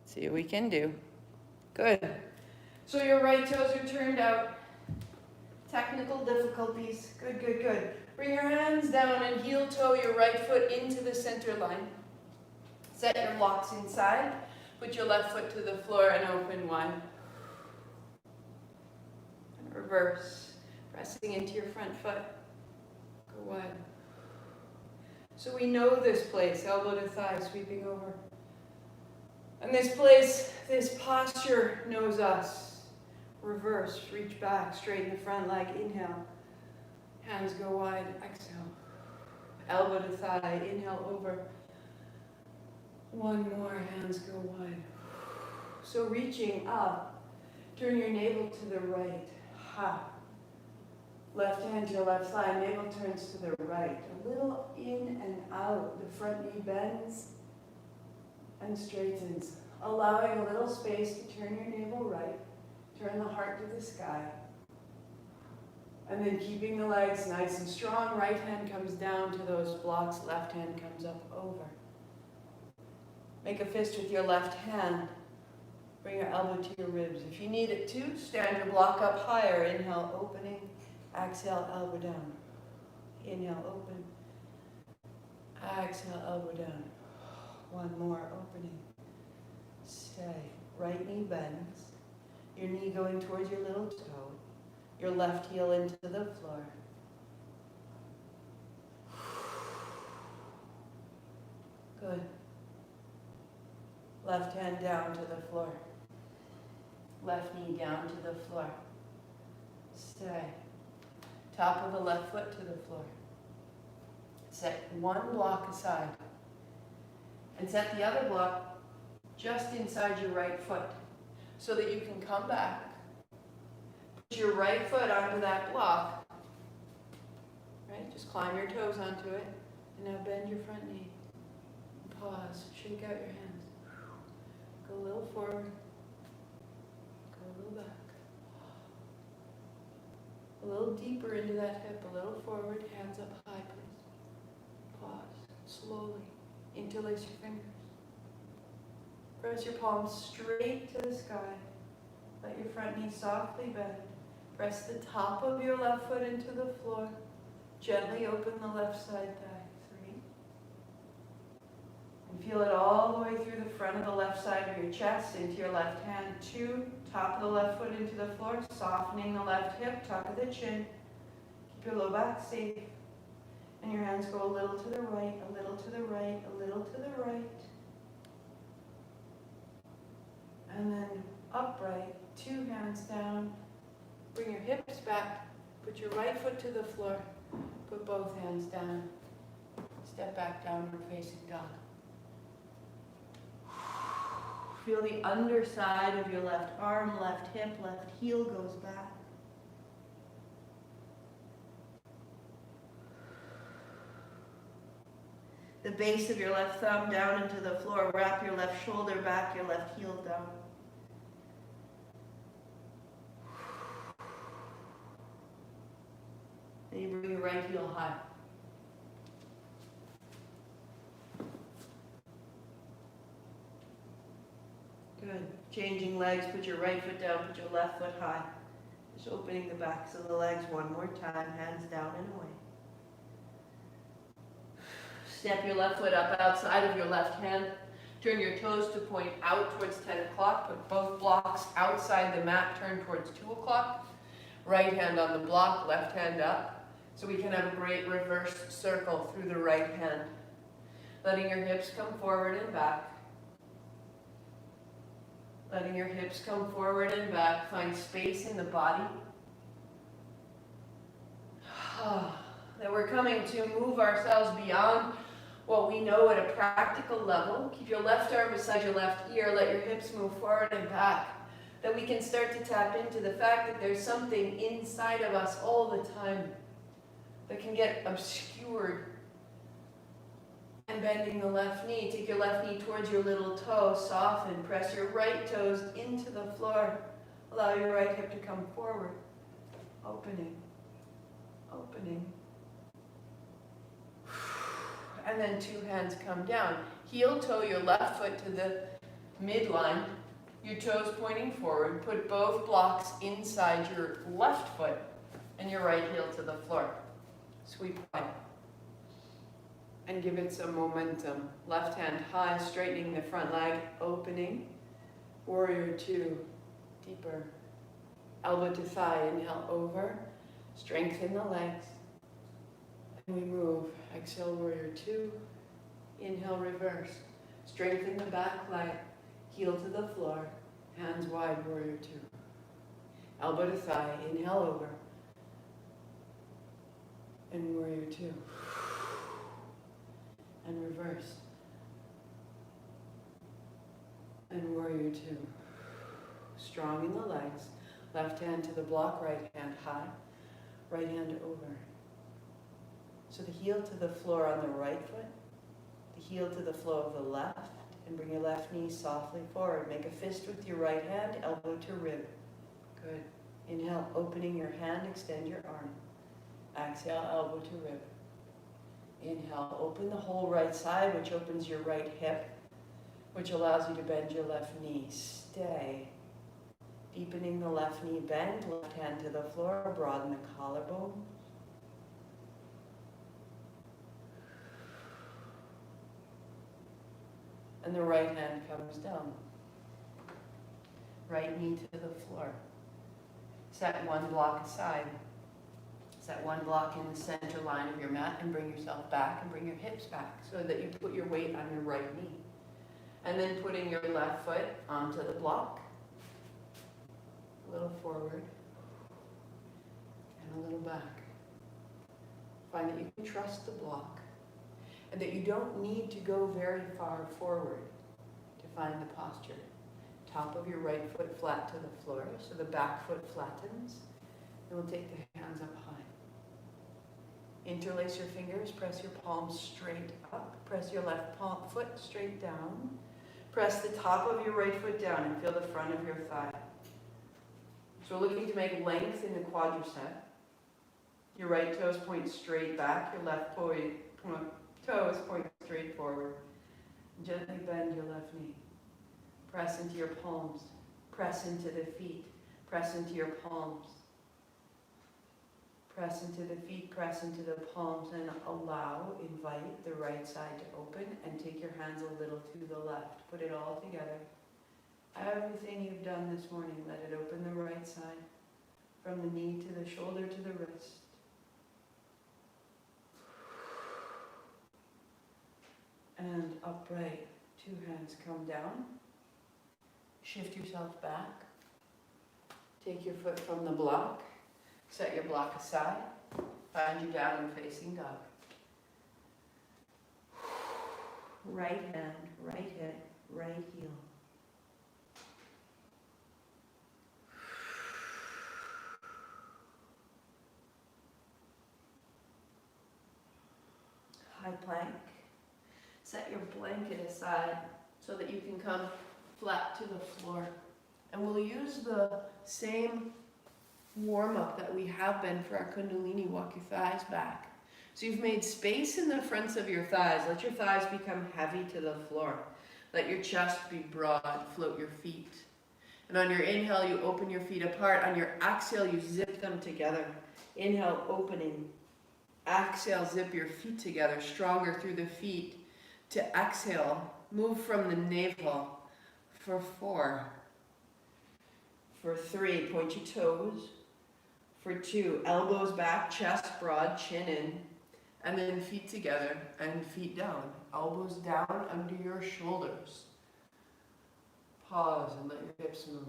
See what we can do. Good. So your right toes are turned out. Technical difficulties. Good, good, good. Bring your hands down and heel toe your right foot into the center line. Set your blocks inside. Put your left foot to the floor and open wide. And reverse. Pressing into your front foot. Go wide. So we know this place, elbow to thigh, sweeping over. And this place, this posture knows us. Reverse, reach back, straighten the front leg, inhale. Hands go wide, exhale. Elbow to thigh, inhale over. One more, hands go wide. So reaching up, turn your navel to the right. Ha. Left hand to your left thigh, navel turns to the right. A little in and out, the front knee bends and straightens. Allowing a little space to turn your navel right, turn the heart to the sky. And then keeping the legs nice and strong, right hand comes down to those blocks, left hand comes up over. Make a fist with your left hand. Bring your elbow to your ribs. If you need it to, stand your block up higher. Inhale, opening. Exhale, elbow down. Inhale, open. Exhale, elbow down. One more, opening. Stay. Right knee bends. Your knee going towards your little toe. Your left heel into the floor. Good. Left hand down to the floor. Left knee down to the floor. Stay. Top of the left foot to the floor. Set one block aside. And set the other block just inside your right foot so that you can come back. Put your right foot onto that block. Right? Just climb your toes onto it. And now bend your front knee. Pause. Shake out your hands. Go a little forward. Go a little back. A little deeper into that hip. A little forward. Hands up high, please. Pause. Slowly. Interlace your fingers. Press your palms straight to the sky. Let your front knee softly bend. Press the top of your left foot into the floor. Gently open the left side thigh. 3. And feel it all the way through the front of the left side of your chest into your left hand. 2. Top of the left foot into the floor. Softening the left hip, top of the chin. Keep your low back safe. And your hands go a little to the right, a little to the right, a little to the right. And then upright, 2 hands down. Bring your hips back. Put your right foot to the floor. Put both hands down. Step back, downward facing dog. Feel the underside of your left arm, left hip, left heel goes back. The base of your left thumb down into the floor. Wrap your left shoulder back, your left heel down. And you bring your right heel high. Good. Changing legs, put your right foot down, put your left foot high. Just opening the backs of the legs one more time, hands down and away. Step your left foot up outside of your left hand. Turn your toes to point out towards 10 o'clock. Put both blocks outside the mat, turn towards 2 o'clock. Right hand on the block, left hand up. So we can have a great reverse circle through the right hand. Letting your hips come forward and back. Letting your hips come forward and back. Find space in the body. That we're coming to move ourselves beyond what we know at a practical level. Keep your left arm beside your left ear. Let your hips move forward and back. That we can start to tap into the fact that there's something inside of us all the time that can get obscured. And bending the left knee. Take your left knee towards your little toe. Soften. Press your right toes into the floor. Allow your right hip to come forward. Opening. Opening. And then 2 hands come down. Heel toe your left foot to the midline, your toes pointing forward. Put both blocks inside your left foot and your right heel to the floor. Sweep wide. And give it some momentum. Left hand high, straightening the front leg, opening. Warrior two, deeper. Elbow to thigh, inhale over. Strengthen the legs. And we move. Exhale, warrior two. Inhale, reverse. Strengthen the back leg. Heel to the floor. Hands wide, warrior two. Elbow to thigh, inhale over. And warrior two. And reverse. And warrior two. Strong in the legs. Left hand to the block, right hand high. Right hand over. So the heel to the floor on the right foot. The heel to the floor of the left. And bring your left knee softly forward. Make a fist with your right hand, elbow to rib. Good. Inhale, opening your hand, extend your arm. Exhale, elbow to rib. Inhale, open the whole right side, which opens your right hip, which allows you to bend your left knee. Stay. Deepening the left knee bend, left hand to the floor, broaden the collarbone. And the right hand comes down. Right knee to the floor. Set one block aside. Set one block in the center line of your mat and bring yourself back and bring your hips back so that you put your weight on your right knee. And then putting your left foot onto the block. A little forward and a little back. Find that you can trust the block and that you don't need to go very far forward to find the posture. Top of your right foot flat to the floor, so the back foot flattens. And we'll take the hands up high. Interlace your fingers, press your palms straight up. Press your left foot straight down. Press the top of your right foot down and feel the front of your thigh. So we're looking to make length in the quadricep. Your right toes point straight back, your left toes point straight forward. Gently bend your left knee. Press into your palms. Press into the feet. Press into your palms. Press into the feet, press into the palms, and invite the right side to open and take your hands a little to the left. Put it all together. Everything you've done this morning, let it open the right side. From the knee to the shoulder to the wrist. And upright. Two hands come down. Shift yourself back. Take your foot from the block. Set your block aside. Find you down and facing dog. Right hand, right hip, right heel. High plank. Set your blanket aside so that you can come flat to the floor. And we'll use the same warm-up that we have been for our Kundalini. Walk your thighs back. So you've made space in the fronts of your thighs. Let your thighs become heavy to the floor. Let your chest be broad. Float your feet. And on your inhale, you open your feet apart. On your exhale, you zip them together. Inhale, opening. Exhale, zip your feet together. Stronger through the feet. To exhale, move from the navel. For 4. For 3, point your toes. For 2, elbows back, chest broad, chin in. And then feet together and feet down. Elbows down under your shoulders. Pause and let your hips move.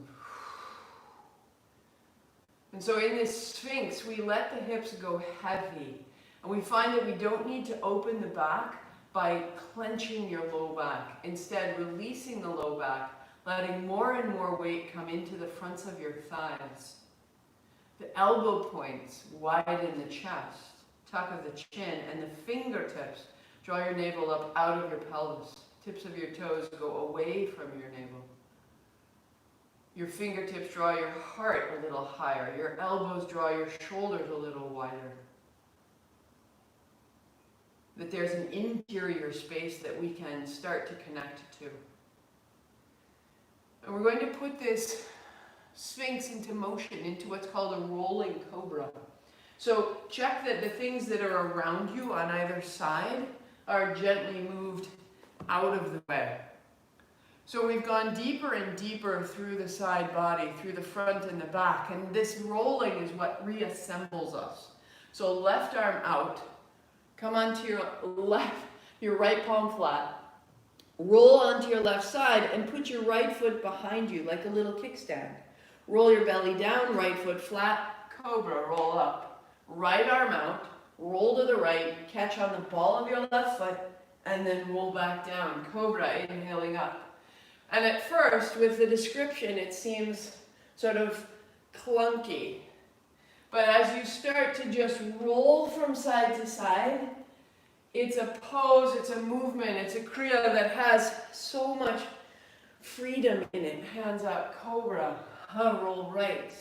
And so in this Sphinx, we let the hips go heavy. And we find that we don't need to open the back by clenching your low back. Instead, releasing the low back, letting more and more weight come into the fronts of your thighs. The elbow points widen the chest, tuck of the chin, and the fingertips draw your navel up out of your pelvis. Tips of your toes go away from your navel. Your fingertips draw your heart a little higher. Your elbows draw your shoulders a little wider. That there's an interior space that we can start to connect to. And we're going to put this Sphinx into motion, into what's called a rolling cobra. So check that the things that are around you on either side are gently moved out of the way. So we've gone deeper and deeper through the side body, through the front and the back, and this rolling is what reassembles us. So left arm out, come onto your right palm flat, roll onto your left side and put your right foot behind you like a little kickstand. Roll your belly down, right foot flat, cobra, roll up. Right arm out, roll to the right, catch on the ball of your left foot, and then roll back down. Cobra, inhaling up. And at first, with the description, it seems sort of clunky. But as you start to just roll from side to side, it's a pose, it's a movement, it's a kriya that has so much freedom in it. Hands up, cobra, roll right.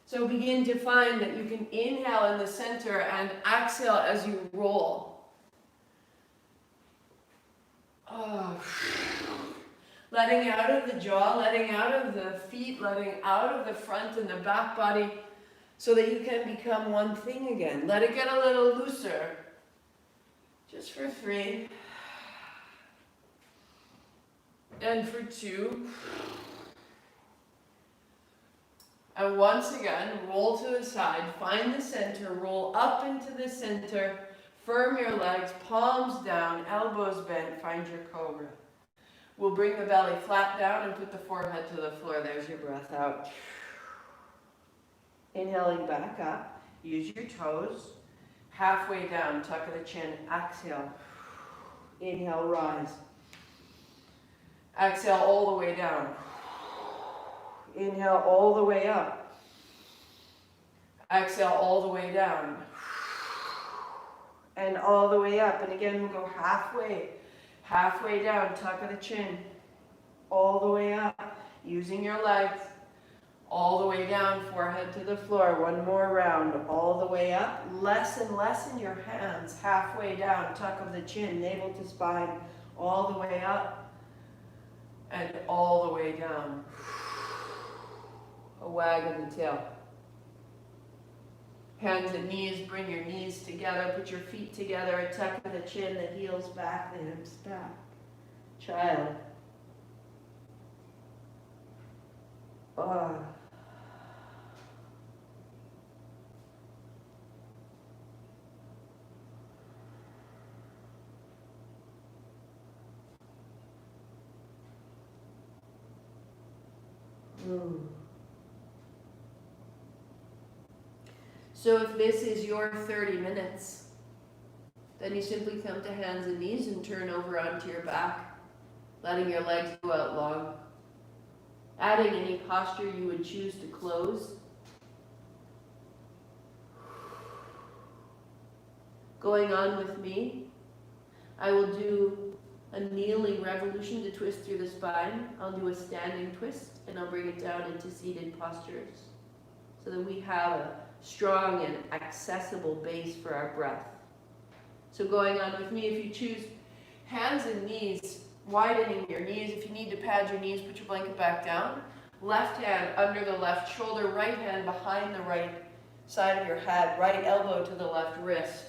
So begin to find that you can inhale in the center and exhale as you roll. Letting out of the jaw, letting out of the feet, letting out of the front and the back body so that you can become one thing again. Let it get a little looser. Just for 3. And for 2. And once again, roll to the side, find the center, roll up into the center, firm your legs, palms down, elbows bent, find your cobra. We'll bring the belly flat down and put the forehead to the floor. There's your breath out. Inhaling back up, use your toes. Halfway down, tuck of the chin, exhale. Inhale, rise. Exhale all the way down. Inhale all the way up. Exhale all the way down. And all the way up. And again, we'll go halfway. Halfway down, tuck of the chin. All the way up. Using your legs. All the way down, forehead to the floor. One more round. All the way up. Less and less in your hands. Halfway down, tuck of the chin. Navel to spine. All the way up. And all the way down. A wag of the tail. Hands and knees, bring your knees together, put your feet together, a tuck of the chin, the heels back, the hips back. Child. So if this is your 30 minutes, then you simply come to hands and knees and turn over onto your back, letting your legs go out long. Adding any posture you would choose to close. Going on with me, I will do a kneeling revolution to twist through the spine. I'll do a standing twist and I'll bring it down into seated postures so that we have a strong and accessible base for our breath. So going on with me, if you choose hands and knees, widening your knees. If you need to pad your knees, put your blanket back down. Left hand under the left shoulder, right hand behind the right side of your head, right elbow to the left wrist.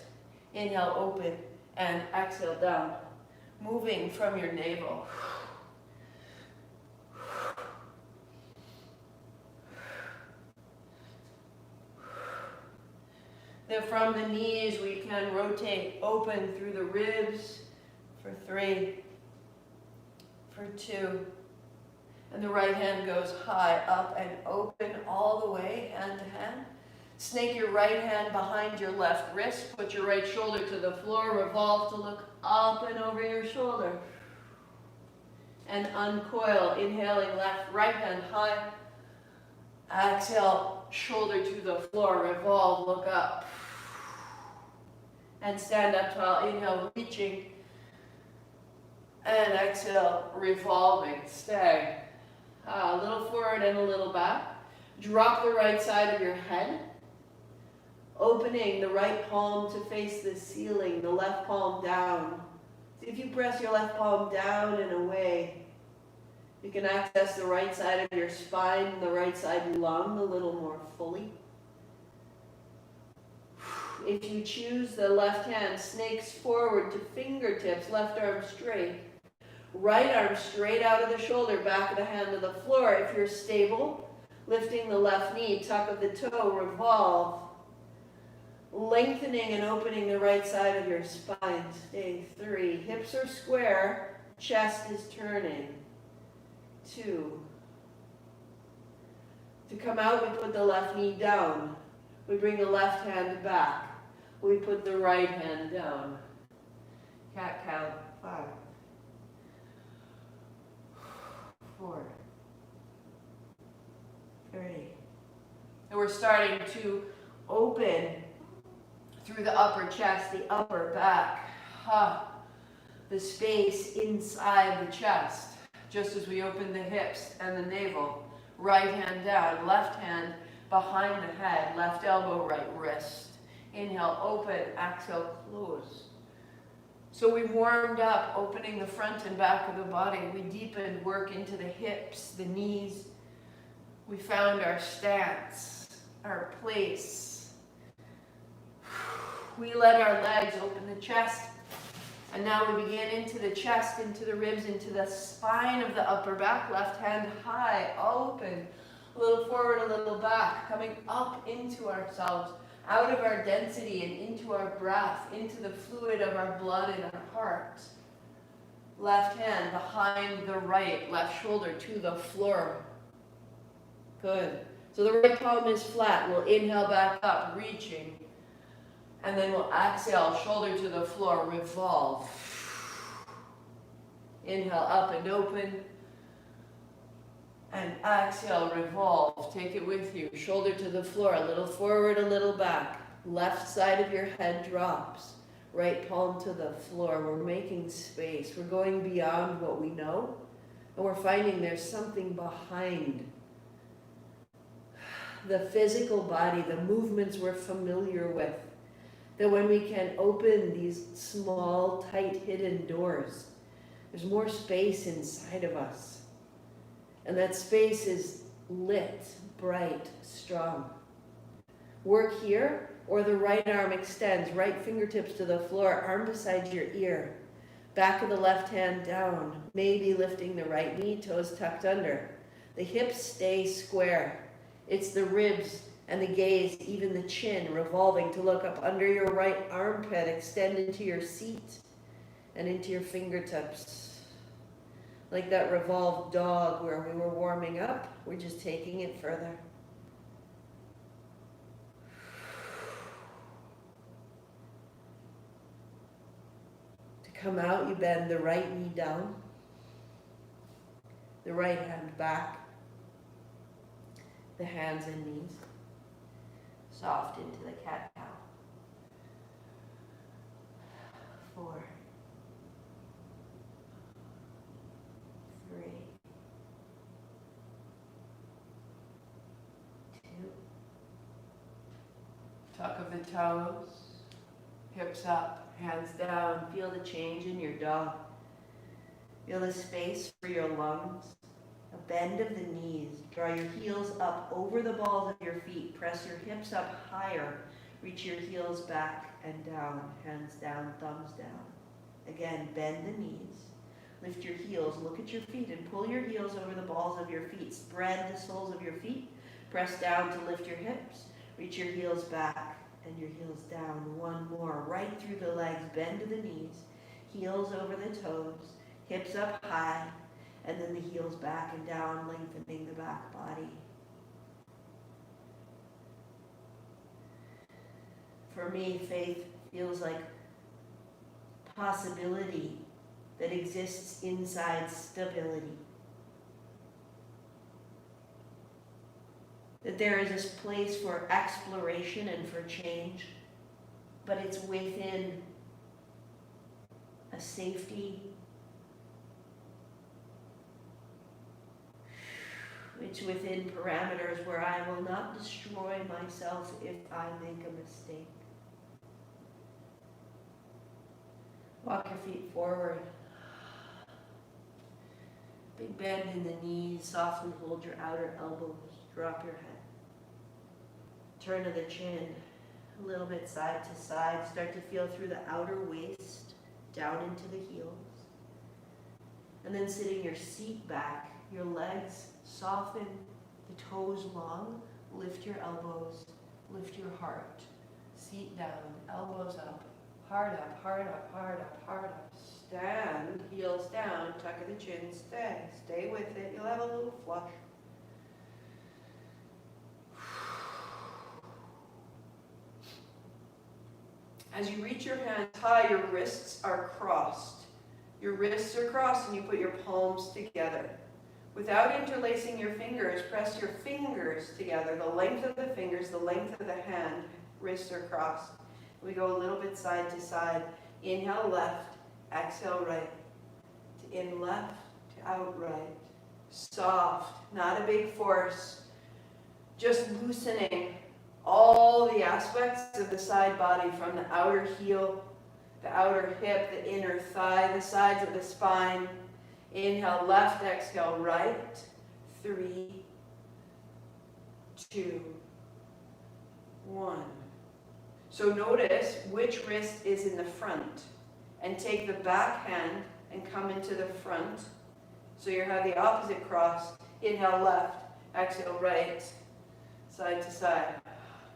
Inhale, open, and exhale down. Moving from your navel. Then from the knees, we can rotate open through the ribs for 3, for 2. And the right hand goes high, up and open all the way, hand to hand. Snake your right hand behind your left wrist. Put your right shoulder to the floor. Revolve to look up and over your shoulder. And uncoil, inhaling left, right hand high. Exhale, shoulder to the floor. Revolve, look up. And stand up tall. Inhale, reaching. And exhale, revolving. Stay. A little forward and a little back. Drop the right side of your head. Opening the right palm to face the ceiling, the left palm down. See if you press your left palm down and away. You can access the right side of your spine and the right side lung a little more fully. If you choose, the left hand snakes forward to fingertips, left arm straight. Right arm straight out of the shoulder, back of the hand to the floor. If you're stable, lifting the left knee, tuck of the toe, revolve. Lengthening and opening the right side of your spine. Stay 3. Hips are square, chest is turning. 2. To come out, we put the left knee down. We bring the left hand back. We put the right hand down. Cat-cow. 5. 4. 3. And we're starting to open through the upper chest, the upper back. The space inside the chest. Just as we open the hips and the navel. Right hand down, left hand behind the head, left elbow, right wrist. Inhale, open, exhale, close. So we warmed up, opening the front and back of the body. We deepened work into the hips, the knees. We found our stance, our place. We let our legs open the chest. And now we begin into the chest, into the ribs, into the spine of the upper back. Left hand high, open. A little forward, a little back. Coming up into ourselves, out of our density and into our breath, into the fluid of our blood in our heart. Left hand behind the right, left shoulder to the floor. Good. So the right palm is flat. We'll inhale back up, reaching. And then we'll exhale, shoulder to the floor, revolve. Inhale, up and open. And exhale, revolve. Take it with you. Shoulder to the floor, a little forward, a little back. Left side of your head drops. Right palm to the floor. We're making space. We're going beyond what we know. And we're finding there's something behind the physical body, the movements we're familiar with. That when we can open these small, tight, hidden doors, there's more space inside of us. And that space is lit, bright, strong. Work here, or the right arm extends, right fingertips to the floor, arm beside your ear. Back of the left hand down, maybe lifting the right knee, toes tucked under. The hips stay square. It's the ribs and the gaze, even the chin, revolving to look up under your right armpit, extend into your seat and into your fingertips. Like that revolved dog where we were warming up, we're just taking it further. To come out, you bend the right knee down, the right hand back, the hands and knees. Soft into the cat-cow. 4. 3. 2. Tuck of the toes. Hips up, hands down. Feel the change in your dog. Feel the space for your lungs. A bend of the knees. Draw your heels up over the balls of your feet. Press your hips up higher. Reach your heels back and down. Hands down, thumbs down. Again, bend the knees. Lift your heels. Look at your feet and pull your heels over the balls of your feet. Spread the soles of your feet. Press down to lift your hips. Reach your heels back and your heels down. One more. Right through the legs. Bend to the knees. Heels over the toes. Hips up high. And then the heels back and down, lengthening the back body. For me, faith feels like possibility that exists inside stability. That there is this place for exploration and for change, but it's within a safety. It's within parameters where I will not destroy myself if I make a mistake. Walk your feet forward. Big bend in the knees, softly hold your outer elbows, drop your head. Turn of the chin, a little bit side to side. Start to feel through the outer waist, down into the heels. And then sitting your seat back, your legs soften, the toes long, lift your elbows, lift your heart. Seat down, elbows up, heart up, heart up, heart up, heart up. Stand, heels down, tuck of the chin, stay with it. You'll have a little flush. As you reach your hands high, your wrists are crossed. Your wrists are crossed and you put your palms together. Without interlacing your fingers, press your fingers together, the length of the fingers, the length of the hand, wrists are crossed. We go a little bit side to side. Inhale left, exhale right. To in left, to out right. Soft, not a big force. Just loosening all the aspects of the side body, from the outer heel, the outer hip, the inner thigh, the sides of the spine. Inhale left, exhale right. 3, 2, 1. So notice which wrist is in the front, and take the back hand and come into the front. So you have the opposite cross. Inhale left, exhale right, side to side.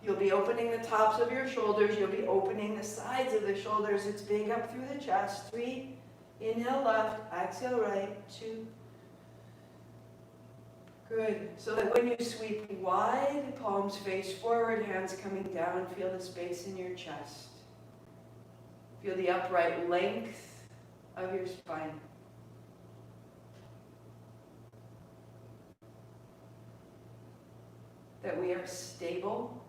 You'll be opening the tops of your shoulders. You'll be opening the sides of the shoulders. It's big up through the chest. 3, inhale left, exhale right. 2. Good. So that when you sweep wide, palms face forward, hands coming down, feel the space in your chest. Feel the upright length of your spine. That we are stable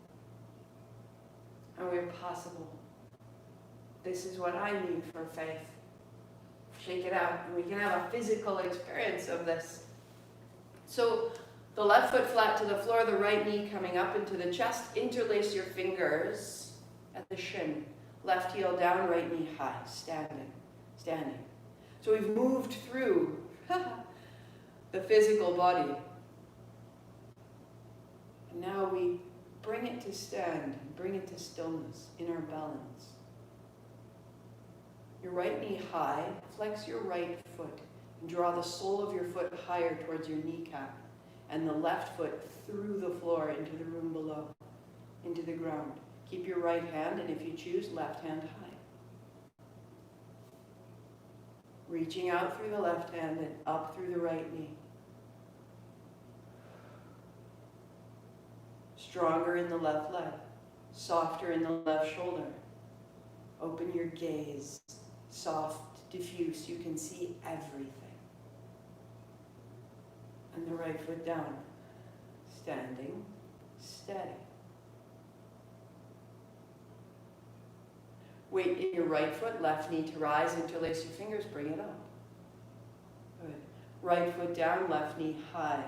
and we're possible. This is what I need for faith. Shake it out, and we can have a physical experience of this. So the left foot flat to the floor, the right knee coming up into the chest. Interlace your fingers at the shin. Left heel down, right knee high, standing. So we've moved through the physical body. And now we bring it to stand, bring it to stillness in our balance. Your right knee high, flex your right foot, and draw the sole of your foot higher towards your kneecap, and the left foot through the floor into the room below, into the ground. Keep your right hand, and if you choose, left hand high. Reaching out through the left hand and up through the right knee. Stronger in the left leg, softer in the left shoulder. Open your gaze, soft, diffuse, you can see everything. And the right foot down, standing, steady. Weight in your right foot, left knee to rise, interlace your fingers, bring it up. Good. Right foot down, left knee high.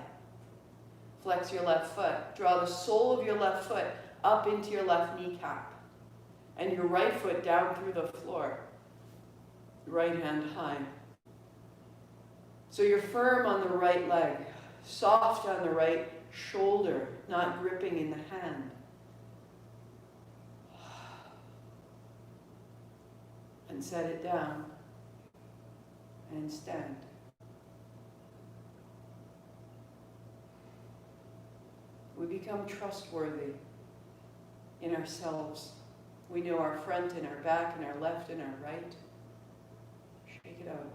Flex your left foot. Draw the sole of your left foot up into your left kneecap. And your right foot down through the floor. Right hand high. So you're firm on the right leg. Soft on the right shoulder, not gripping in the hand. And set it down. And stand. We become trustworthy in ourselves. We know our front and our back and our left and our right. Shake it out.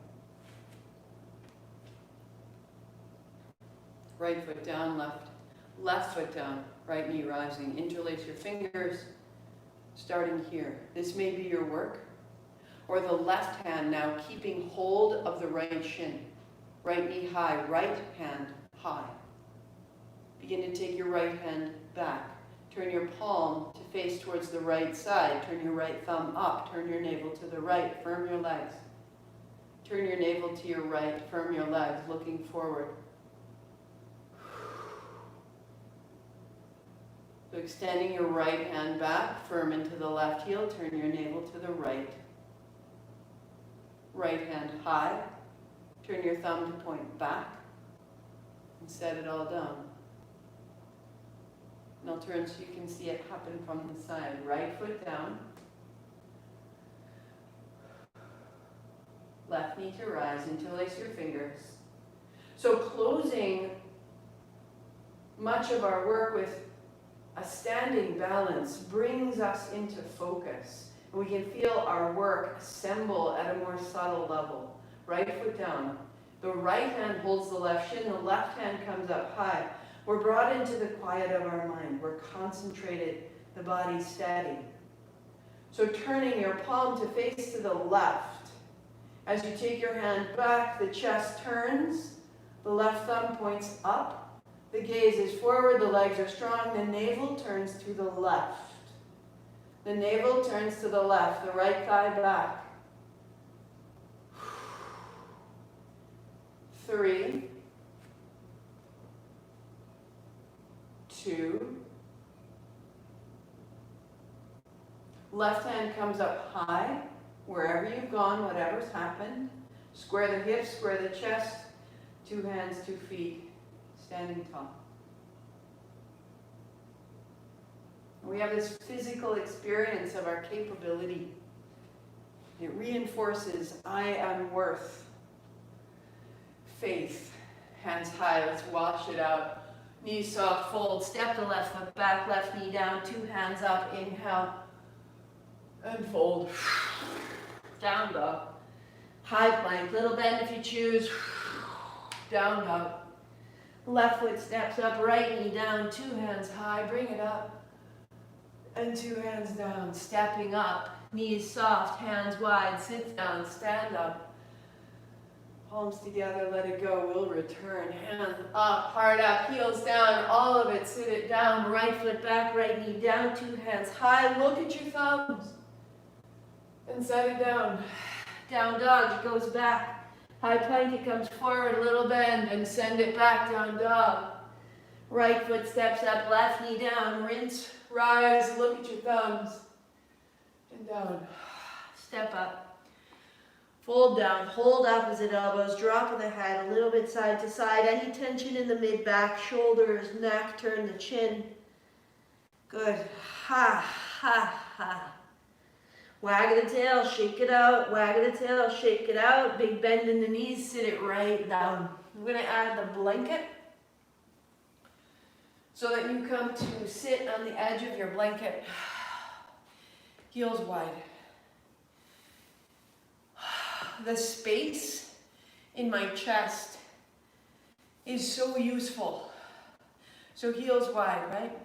Right foot down, left foot down, right knee rising. Interlace your fingers, starting here. This may be your work. Or the left hand now keeping hold of the right shin. Right knee high, right hand high. Begin to take your right hand back. Turn your palm to face towards the right side. Turn your right thumb up. Turn your navel to the right. Firm your legs. Turn your navel to your right. Firm your legs, looking forward. So extending your right hand back, firm into the left heel. Turn your navel to the right. Right hand high. Turn your thumb to point back and set it all down. And I'll turn so you can see it happen from the side. Right foot down. Left knee to rise, interlace your fingers. So closing much of our work with a standing balance brings us into focus. And we can feel our work assemble at a more subtle level. Right foot down. The right hand holds the left shin, the left hand comes up high. We're brought into the quiet of our mind. We're concentrated, the body steady. So turning your palm to face to the left. As you take your hand back, the chest turns, the left thumb points up, the gaze is forward, the legs are strong, the navel turns to the left. The navel turns to the left, the right thigh back. 3, 2. Left hand comes up high. Wherever you've gone, whatever's happened, square the hips, square the chest, 2 hands, 2 feet, standing tall. We have this physical experience of our capability. It reinforces, I am worth. Faith, hands high, let's wash it out. Knees soft, fold, step the left foot back, left knee down, 2 hands up, inhale, and fold. Down dog. High plank, little bend if you choose. Down dog. Left foot steps up, right knee down, 2 hands high, bring it up. And 2 hands down, stepping up. Knees soft, hands wide, sit down, stand up. Palms together, let it go, we'll return. Hands up, heart up, heels down, all of it, sit it down. Right foot back, right knee down, 2 hands high, look at your thumbs. And set it down. Down dog, it goes back. High plank, it comes forward, a little bend, and send it back, down dog. Right foot steps up, left knee down, rinse, rise, look at your thumbs. And down. Step up. Fold down, hold opposite elbows, drop of the head, a little bit side to side. Any tension in the mid-back, shoulders, neck, turn the chin. Good. Ha, ha, ha. Wag the tail, shake it out, wag the tail, shake it out. Big bend in the knees, sit it right down. I'm going to add the blanket so that you come to sit on the edge of your blanket. Heels wide. The space in my chest is so useful. So heels wide, right?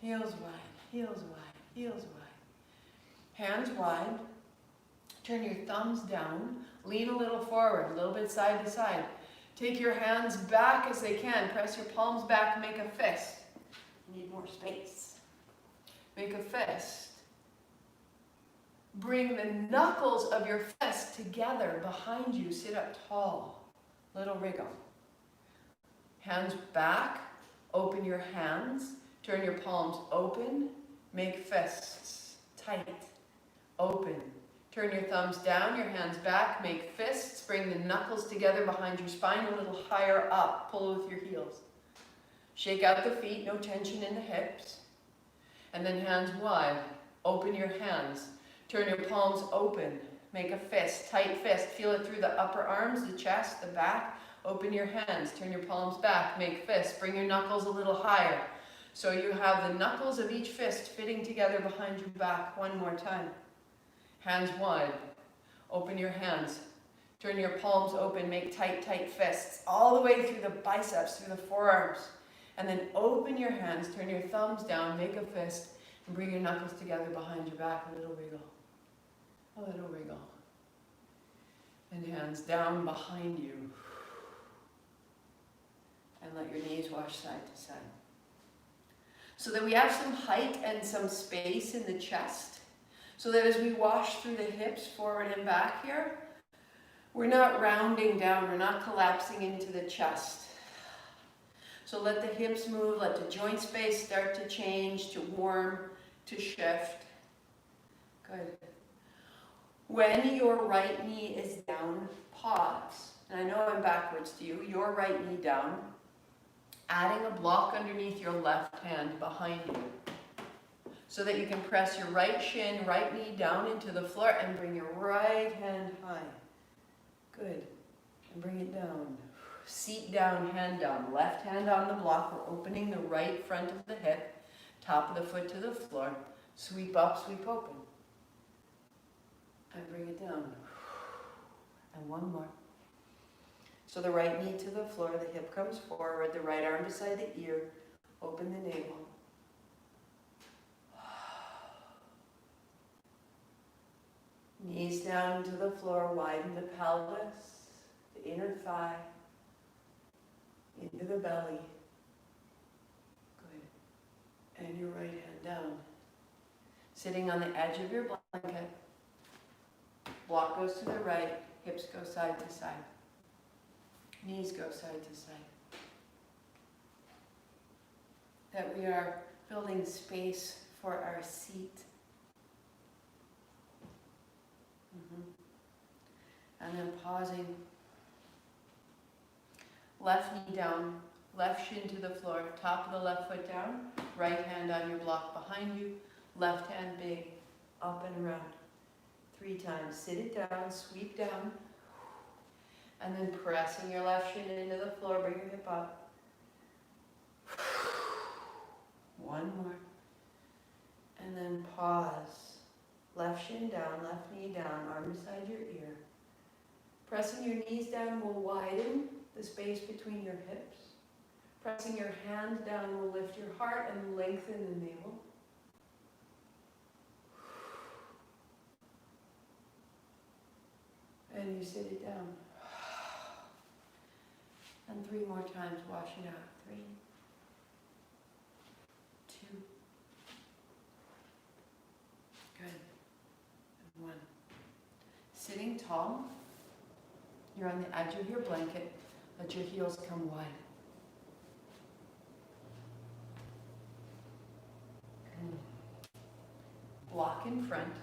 Heels wide, heels wide, heels wide. Hands wide, turn your thumbs down, lean a little forward, a little bit side to side. Take your hands back as they can, press your palms back, make a fist. You need more space. Make a fist. Bring the knuckles of your fist together behind you, sit up tall, little wriggle. Hands back, open your hands, turn your palms open, make fists, tight. Open. Turn your thumbs down, your hands back, make fists, bring the knuckles together behind your spine, a little higher up, pull with your heels. Shake out the feet, no tension in the hips. And then hands wide, open your hands. Turn your palms open, make a fist, tight fist, feel it through the upper arms, the chest, the back. Open your hands, turn your palms back, make fists, bring your knuckles a little higher. So you have the knuckles of each fist fitting together behind your back. One more time. Hands wide. Open your hands. Turn your palms open. Make tight, tight fists all the way through the biceps, through the forearms. And then open your hands. Turn your thumbs down. Make a fist. And bring your knuckles together behind your back. A little wiggle. A little wiggle. And hands down behind you. And let your knees wash side to side. So that we have some height and some space in the chest. So that as we wash through the hips, forward and back here, we're not rounding down, we're not collapsing into the chest. So let the hips move, let the joint space start to change, to warm, to shift. Good. When your right knee is down, pause. And I know I'm backwards to you. Your right knee down, adding a block underneath your left hand behind you, so that you can press your right shin, right knee down into the floor and bring your right hand high. Good. And bring it down. Seat down, hand down. Left hand on the block. We're opening the right front of the hip, top of the foot to the floor. Sweep up, sweep open. And bring it down. And one more. So the right knee to the floor, the hip comes forward, the right arm beside the ear, open the navel. Knees down to the floor, widen the pelvis, the inner thigh, into the belly. Good. And your right hand down. Sitting on the edge of your blanket. Block goes to the right, hips go side to side. Knees go side to side. That we are building space for our seat. And then pausing. Left knee down, left shin to the floor, top of the left foot down, right hand on your block behind you, left hand big, up and around. 3 times. Sit it down, sweep down, and then pressing your left shin into the floor, bring your hip up. One more. And then pause. Left shin down, left knee down, arm beside your ear. Pressing your knees down will widen the space between your hips. Pressing your hand down will lift your heart and lengthen the navel. And you sit it down. And 3 more times, wash it out. 3, 2, good, and 1. Sitting tall, you're on the edge of your blanket, let your heels come wide. Block in front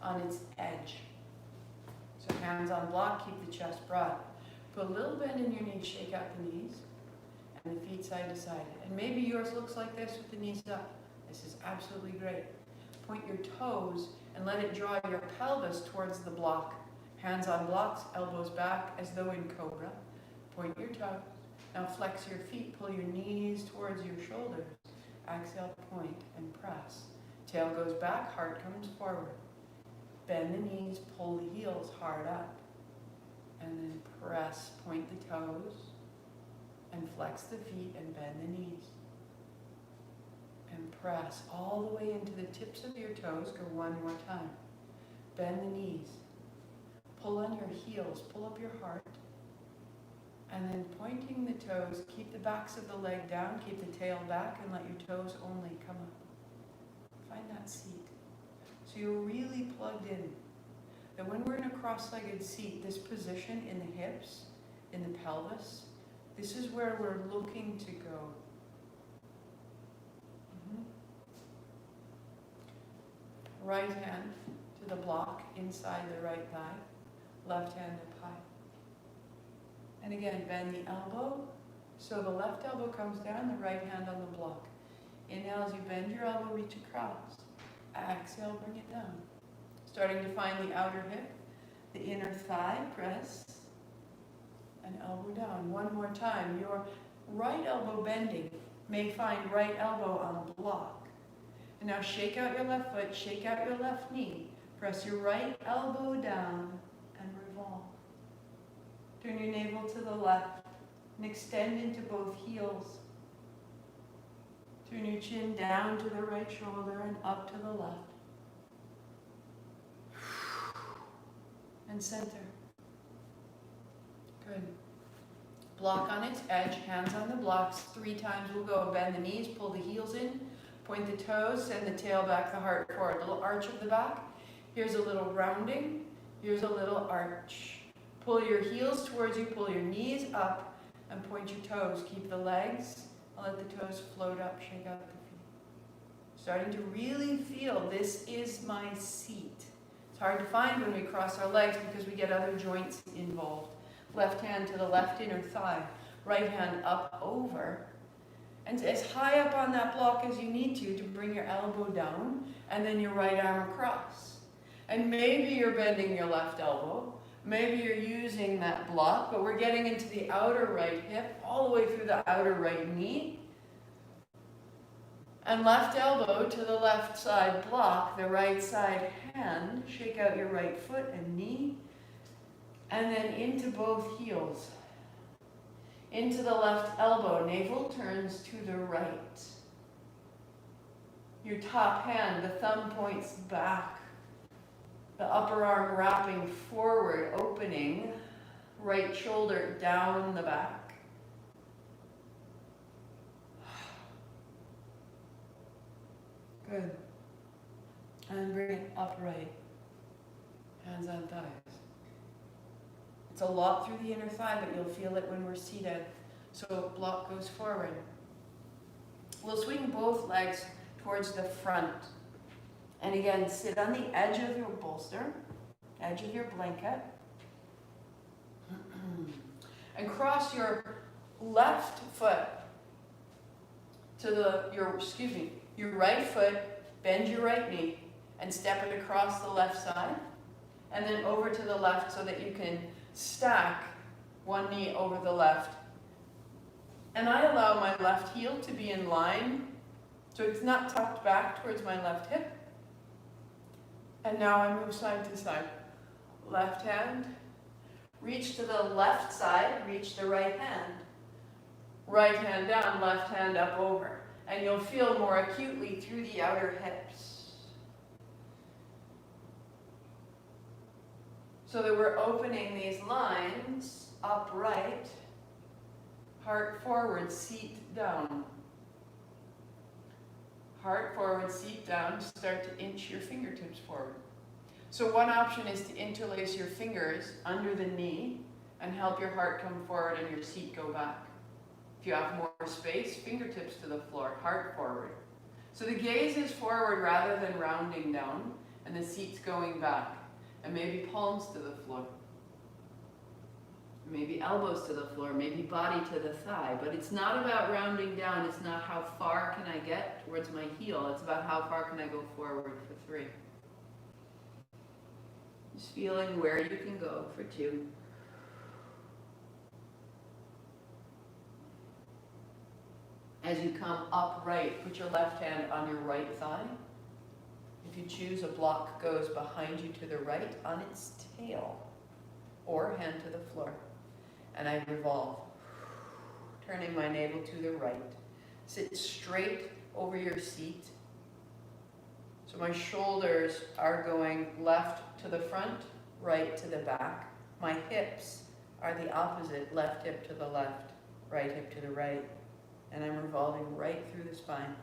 on its edge. So hands on block, keep the chest broad. Put a little bend in your knees, shake out the knees, and the feet side to side. And maybe yours looks like this with the knees up. This is absolutely great. Point your toes and let it draw your pelvis towards the block. Hands on blocks, elbows back as though in cobra. Point your toes. Now flex your feet, pull your knees towards your shoulders. Exhale, point and press. Tail goes back, heart comes forward. Bend the knees, pull the heels hard up. And then press, point the toes, and flex the feet and bend the knees. And press all the way into the tips of your toes. Go one more time. Bend the knees. Pull on your heels, pull up your heart. And then pointing the toes, keep the backs of the leg down, keep the tail back, and let your toes only come up. Find that seat. So you're really plugged in. That when we're in a cross-legged seat, this position in the hips, in the pelvis, this is where we're looking to go. Right hand to the block inside the right thigh, left hand up high. And again, bend the elbow. So the left elbow comes down, the right hand on the block. Inhale as you bend your elbow, reach across. Exhale, bring it down. Starting to find the outer hip, the inner thigh, press, and elbow down. One more time. Your right elbow bending may find right elbow on block. And now shake out your left foot, shake out your left knee. Press your right elbow down and revolve. Turn your navel to the left and extend into both heels. Turn your chin down to the right shoulder and up to the left. And center. Good. Block on its edge, hands on the blocks. 3 times we'll go. Bend the knees, pull the heels in, point the toes, send the tail back, the heart forward. Little arch of the back. Here's a little rounding. Here's a little arch. Pull your heels towards you, pull your knees up, and point your toes. Keep the legs, and let the toes float up, shake out the feet. Starting to really feel this is my seat. It's hard to find when we cross our legs because we get other joints involved. Left hand to the left inner thigh, right hand up over, and as high up on that block as you need to bring your elbow down, and then your right arm across. And maybe you're bending your left elbow, maybe you're using that block, but we're getting into the outer right hip, all the way through the outer right knee. And left elbow to the left side block, the right side hand, shake out your right foot and knee, and then into both heels. Into the left elbow, navel turns to the right. Your top hand, the thumb points back. The upper arm wrapping forward, opening. Right shoulder down the back. Good. And bring it upright. Hands on thighs. It's a lot through the inner thigh, but you'll feel it when we're seated. So block goes forward. We'll swing both legs towards the front. And again, sit on the edge of your bolster, edge of your blanket. And cross your left foot to your right foot, bend your right knee, and step it across the left side. And then over to the left so that you can stack one knee over the left. And I allow my left heel to be in line, so it's not tucked back towards my left hip. And now I move side to side. Left hand, reach to the left side, reach the right hand. Right hand down, left hand up over. And you'll feel more acutely through the outer hips. So that we're opening these lines upright, heart forward, seat down. Heart forward, seat down, start to inch your fingertips forward. So one option is to interlace your fingers under the knee and help your heart come forward and your seat go back. If you have more space, fingertips to the floor, heart forward. So the gaze is forward rather than rounding down, and the seat's going back. And maybe palms to the floor. Maybe elbows to the floor, maybe body to the thigh. But it's not about rounding down. It's not how far can I get towards my heel. It's about how far can I go forward for 3. Just feeling where you can go for 2. As you come upright, put your left hand on your right thigh. If you choose, a block goes behind you to the right on its tail, or hand to the floor. And I revolve, turning my navel to the right. Sit straight over your seat. So my shoulders are going left to the front, right to the back. My hips are the opposite, left hip to the left, right hip to the right. And I'm revolving right through the spine.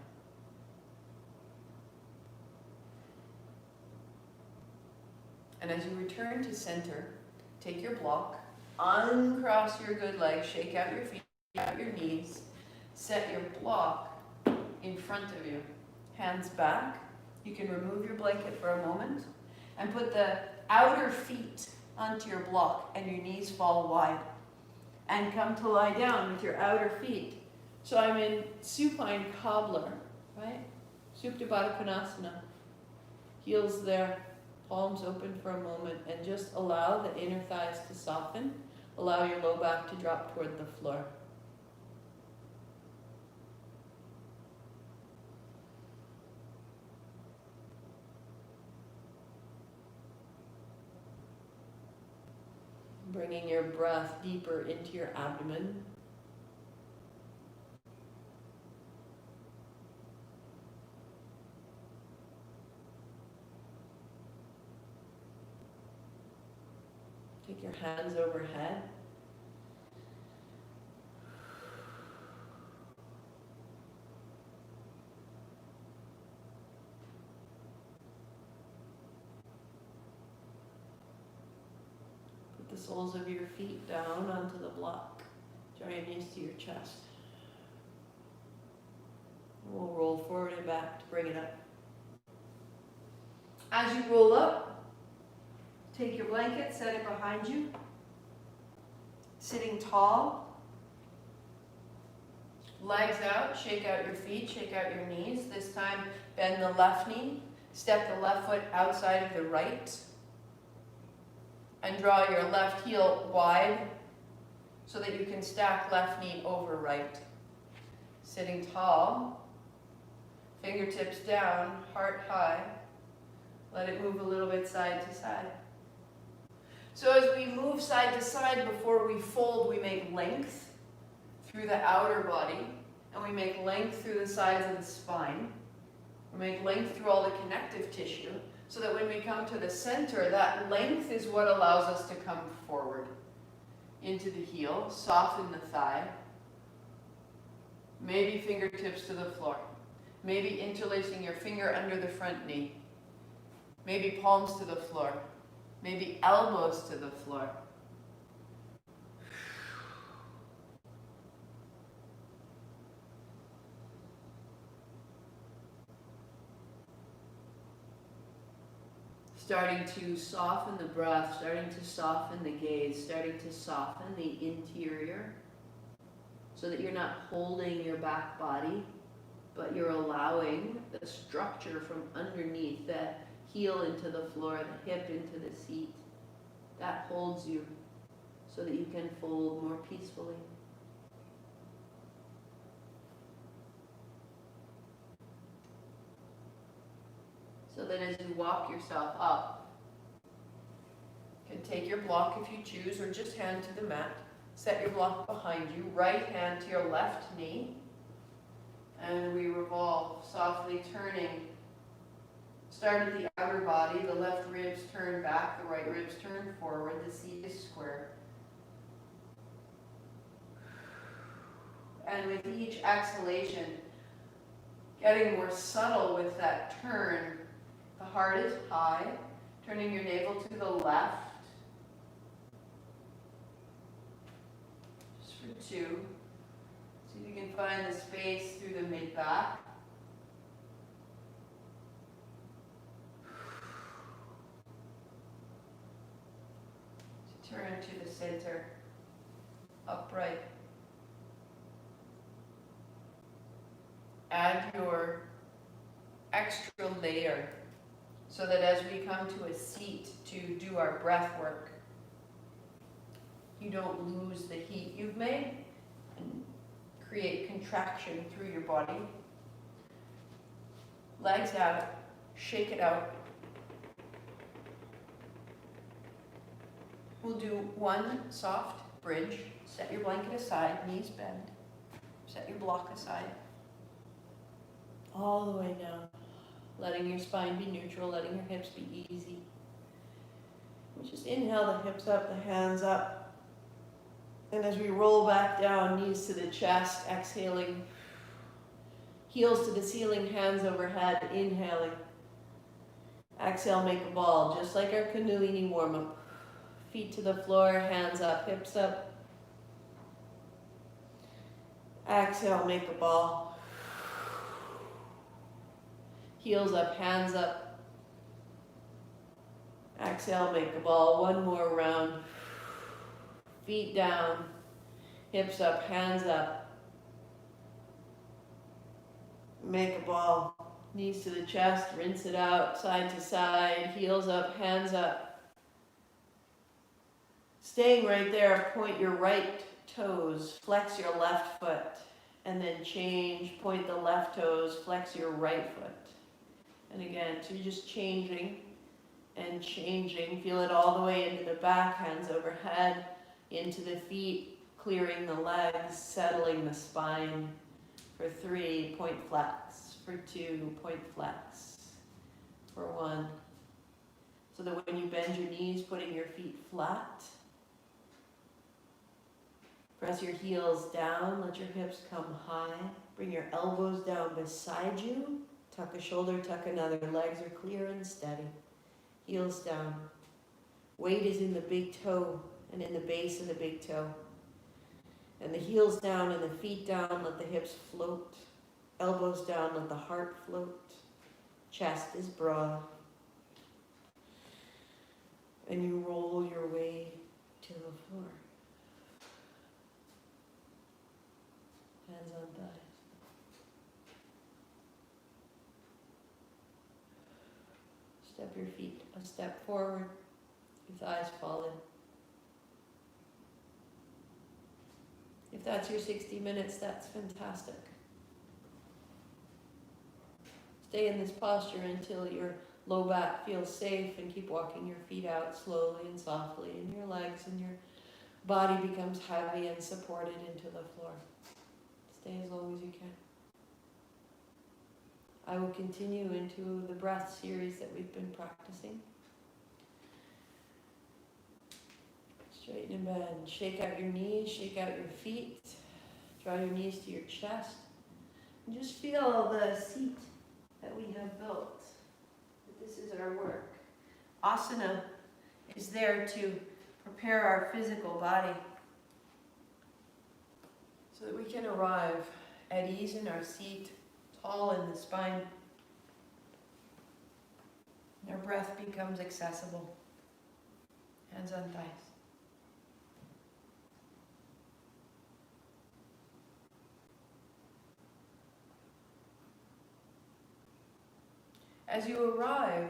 And as you return to center, take your block, uncross your good leg, shake out your feet, out your knees, set your block in front of you. Hands back. You can remove your blanket for a moment and put the outer feet onto your block and your knees fall wide. And come to lie down with your outer feet. So I'm in supine cobbler, right? Supta Baddha Konasana. Heels there. Palms open for a moment, and just allow the inner thighs to soften. Allow your low back to drop toward the floor. Bringing your breath deeper into your abdomen. Take your hands overhead. Put the soles of your feet down onto the block. Draw your knees to your chest. We'll roll forward and back to bring it up. As you roll up, Take your blanket, set it behind you. Sitting tall. Legs out, shake out your feet, shake out your knees. This time, bend the left knee, step the left foot outside of the right, and draw your left heel wide so that you can stack left knee over right. Sitting tall, fingertips down, heart high. Let it move a little bit side to side. So as we move side to side, before we fold, we make length through the outer body, and we make length through the sides of the spine. We make length through all the connective tissue, so that when we come to the center, that length is what allows us to come forward into the heel, soften the thigh, maybe fingertips to the floor, maybe interlacing your finger under the front knee, maybe palms to the floor, maybe elbows to the floor. Starting to soften the breath, starting to soften the gaze, starting to soften the interior so that you're not holding your back body, but you're allowing the structure from underneath, that heel into the floor, the hip into the seat, that holds you so that you can fold more peacefully. So that as you walk yourself up, you can take your block if you choose, or just hand to the mat. Set your block behind you, right hand to your left knee, and we revolve, softly turning. Start at the outer body, the left ribs turn back, the right ribs turn forward, the seat is square. And with each exhalation, getting more subtle with that turn. The heart is high, turning your navel to the left. Just for 2. See if you can find the space through the mid-back. Turn to the center, upright. Add your extra layer so that as we come to a seat to do our breath work, you don't lose the heat you've made and create contraction through your body. Legs out, shake it out. We'll do one soft bridge. Set your blanket aside, knees bend. Set your block aside. All the way down. Letting your spine be neutral, letting your hips be easy. We just inhale the hips up, the hands up. And as we roll back down, knees to the chest, exhaling. Heels to the ceiling, hands overhead, inhaling. Exhale, make a ball, just like our Kundalini warm-up. Feet to the floor, hands up, hips up. Exhale, make a ball. Heels up, hands up. Exhale, make a ball. One more round. Feet down, hips up, hands up. Make a ball. Knees to the chest, rinse it out, side to side, heels up, hands up. Staying right there, point your right toes, flex your left foot, and then change, point the left toes, flex your right foot. And again, so you're just changing and changing. Feel it all the way into the back, hands overhead, into the feet, clearing the legs, settling the spine. For 3, point flex. For 2, point flex. For 1. So that when you bend your knees, putting your feet flat. Press your heels down, let your hips come high. Bring your elbows down beside you. Tuck a shoulder, tuck another. Legs are clear and steady. Heels down. Weight is in the big toe and in the base of the big toe. And the heels down and the feet down, let the hips float. Elbows down, let the heart float. Chest is broad. And you roll your way to the floor. Hands on thighs. Step your feet a step forward, your thighs fall in. If that's your 60 minutes, that's fantastic. Stay in this posture until your low back feels safe, and keep walking your feet out slowly and softly, and your legs and your body becomes heavy and supported into the floor. Stay as long as you can. I will continue into the breath series that we've been practicing. Straighten and bend. Shake out your knees, shake out your feet. Draw your knees to your chest. And just feel the seat that we have built. This is our work. Asana is there to prepare our physical body so that we can arrive at ease in our seat, tall in the spine. And our breath becomes accessible. Hands on thighs. As you arrive,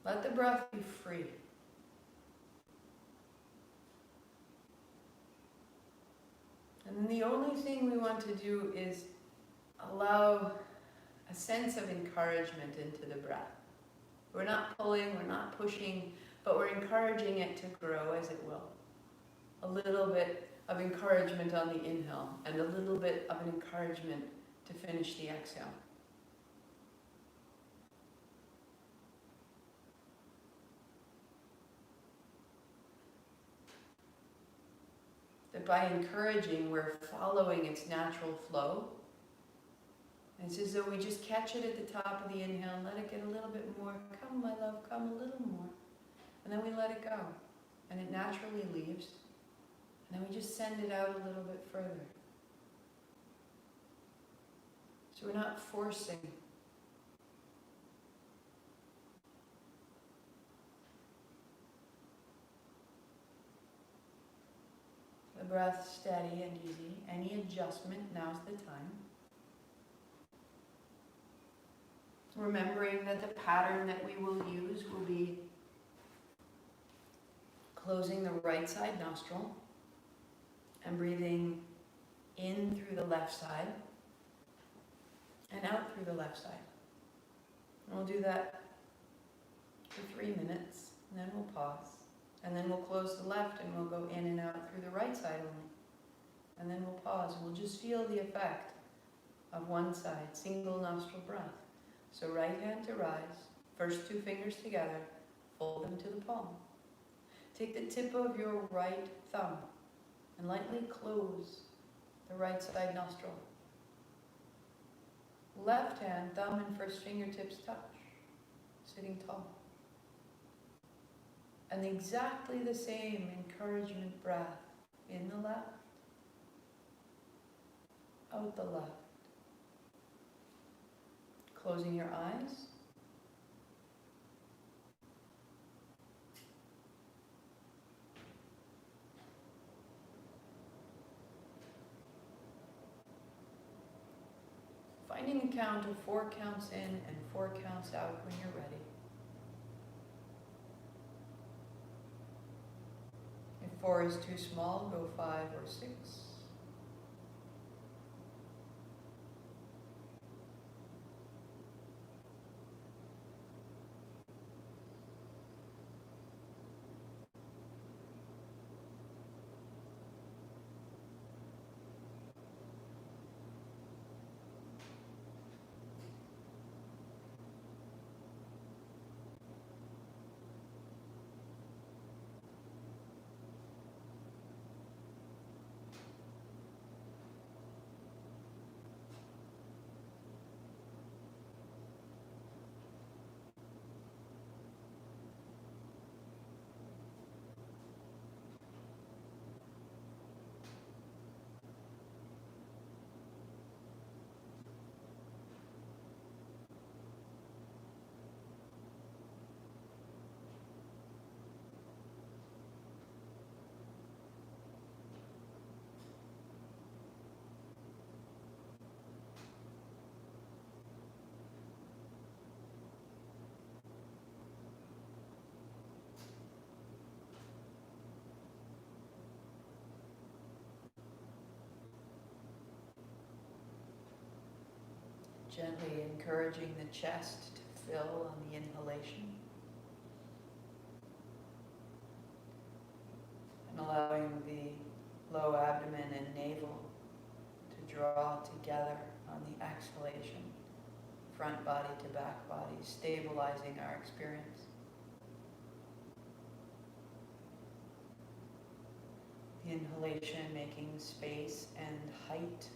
let the breath be free. And then the only thing we want to do is allow a sense of encouragement into the breath. We're not pulling, we're not pushing, but we're encouraging it to grow as it will. A little bit of encouragement on the inhale, and a little bit of an encouragement to finish the exhale. That by encouraging, we're following its natural flow. And it's as though we just catch it at the top of the inhale, let it get a little bit more. Come, my love, come a little more. And then we let it go. And it naturally leaves. And then we just send it out a little bit further. So we're not forcing. The breath steady and easy. Any adjustment, now's the time. Remembering that the pattern that we will use will be closing the right side nostril and breathing in through the left side and out through the left side. And we'll do that for 3 minutes, and then we'll pause. And then we'll close the left and we'll go in and out through the right side only. And then we'll pause. We'll just feel the effect of one side, single nostril breath. So right hand to rise, first 2 fingers together, fold them to the palm. Take the tip of your right thumb and lightly close the right side nostril. Left hand, thumb and first fingertips touch, sitting tall. And exactly the same encouragement breath in the left, out the left. Closing your eyes. Finding a count of 4 counts in and 4 counts out when you're ready. If 4 is too small, go 5 or 6. Gently encouraging the chest to fill on the inhalation and allowing the low abdomen and navel to draw together on the exhalation, front body to back body, stabilizing our experience. The inhalation making space and height.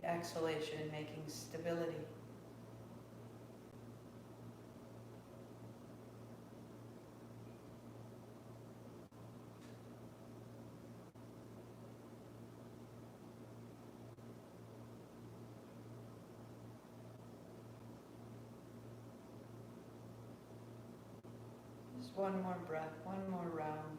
The exhalation making stability. Just one more breath, one more round.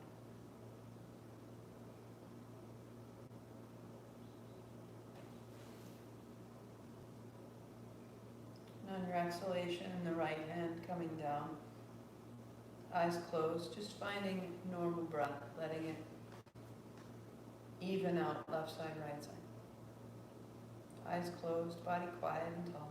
On your exhalation, the right hand coming down, eyes closed, just finding normal breath, letting it even out left side, right side. Eyes closed, body quiet and tall.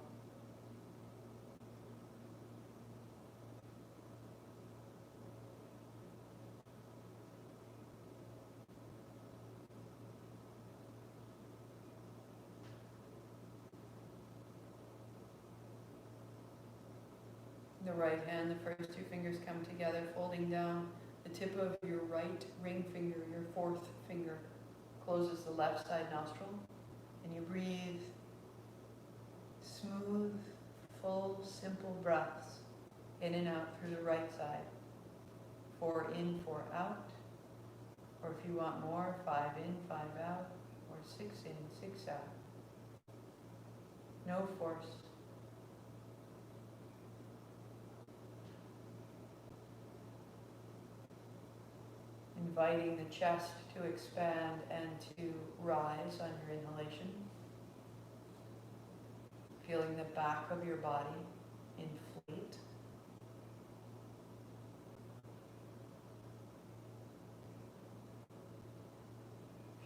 The right hand, the first two fingers come together, folding down. The tip of your right ring finger, your fourth finger, closes the left side nostril. And you breathe smooth, full, simple breaths in and out through the right side. 4 in, 4 out. Or if you want more, 5 in, 5 out. Or 6 in, 6 out. No force. Inviting the chest to expand and to rise on your inhalation. Feeling the back of your body inflate.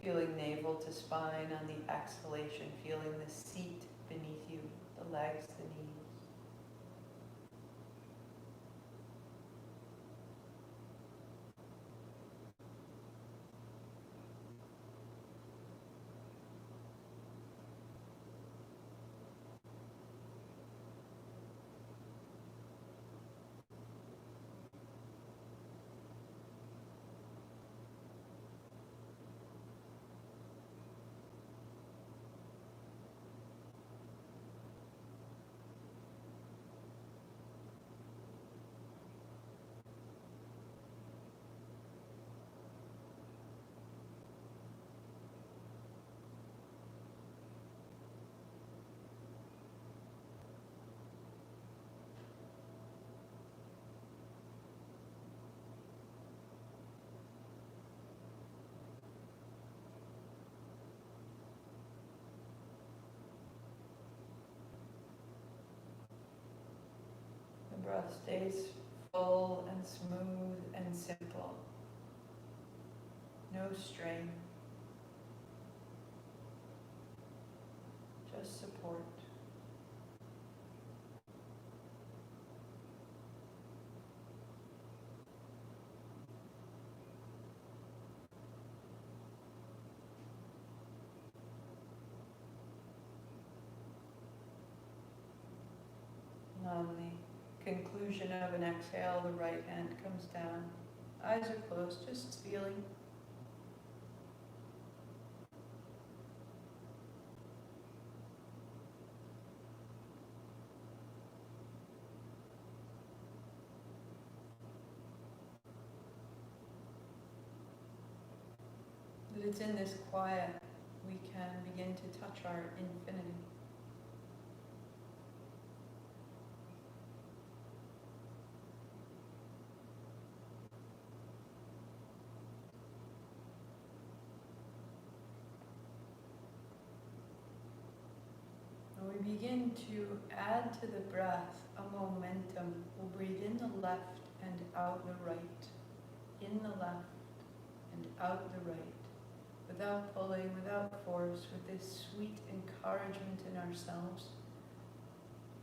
Feeling navel to spine on the exhalation. Feeling the seat beneath you, the legs, the knees. The breath stays full and smooth and simple. No strain. Just support. On the conclusion of an exhale, the right hand comes down. Eyes are closed, just feeling. That it's in this quiet we can begin to touch our infinity. We begin to add to the breath a momentum. We'll breathe in the left and out the right. In the left and out the right. without pulling, without force, with this sweet encouragement in ourselves.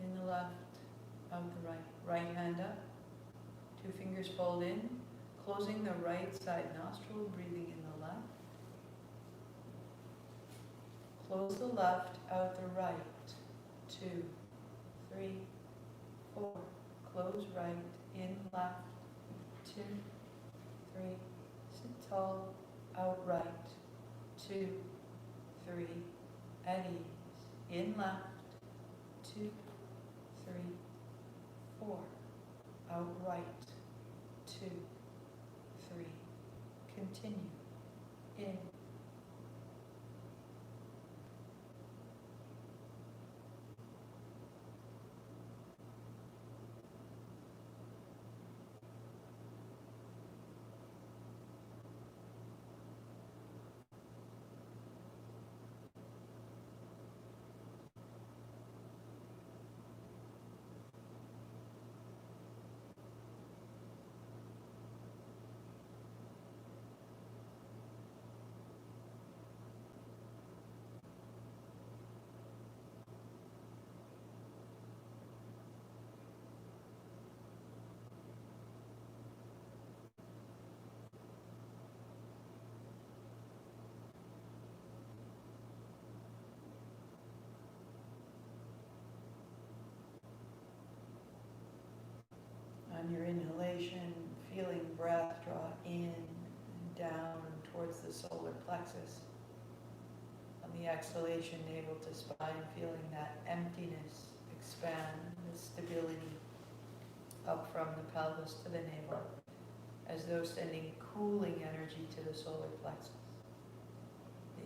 In the left, out the right. Right hand up, 2 fingers fold in, closing the right side nostril, breathing in the left. Close the left, out the right. 2, 3, 4. Close right, in left. 2, 3. Sit tall, out right. 2, 3. At ease. In left. 2, 3, 4. Out right. 2, 3. Continue. In. On your inhalation, feeling breath draw in and down towards the solar plexus. On the exhalation, navel to spine, feeling that emptiness expand, the stability up from the pelvis to the navel, as though sending cooling energy to the solar plexus.